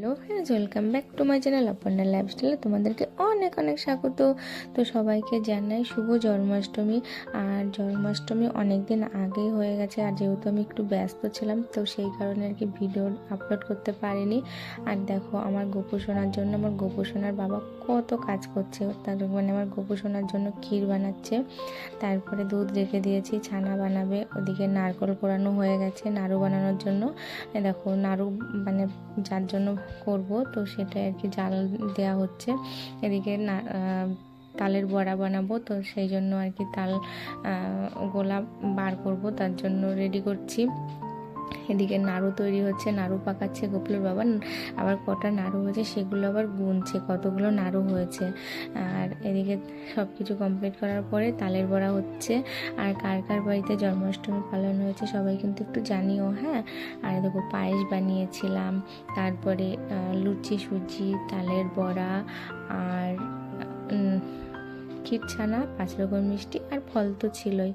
Hello friends, welcome back to my channel Aparna লাইফস্টাইলে তোমাদেরকে অনেক অনেক স্বাগত। তো সবাইকে জানাই শুভ জন্মাষ্টমী। আর জন্মাষ্টমী অনেক দিন আগেই হয়ে গেছে, আর যেহেতু আমি একটু ব্যস্ত ছিলাম তো সেই কারণে আর কি ভিডিও আপলোড করতে পারিনি। আর দেখো আমার গোপু সোনার জন্য আমার গোপু সোনার বাবা কত কাজ করছে। তার মানে আমার গোপু সোনার জন্য ক্ষীর বানাচ্ছে, তারপরে দুধ রেখে দিয়েছি, ছানা বানাবে, ওদিকে নারকেল কোরানো হয়ে গেছে নাড়ু বানানোর জন্য। দেখো নাড়ু মানে যার জন্য করব তো সেটা আর কি জাল দেওয়া হচ্ছে। এদিকে না তালের বড়া বানাবো, তো সেই জন্য আর কি তাল গোলা বার করব, তার জন্য রেডি করছি। এদিকে নাড়ু তৈরি হচ্ছে, নাড়ু পাকাচ্ছে গোপালের বাবা। আবার কটা নাড়ু হয়েছে সেগুলো আবার গুনছে কতগুলো নাড়ু হয়েছে। আর এদিকে সব কিছু কমপ্লিট করার পরে তালের বড়া হচ্ছে। আর কার কার বাড়িতে জন্মাষ্টমী পালন হয়েছে সবাই কিন্তু একটু জানিও, হ্যাঁ। আর দেখো পায়েস বানিয়েছিলাম, তারপরে লুচি সুজি তালের বড়া আর ক্ষীর ছানা 5 রকম মিষ্টি আর ফল তো ছিলই।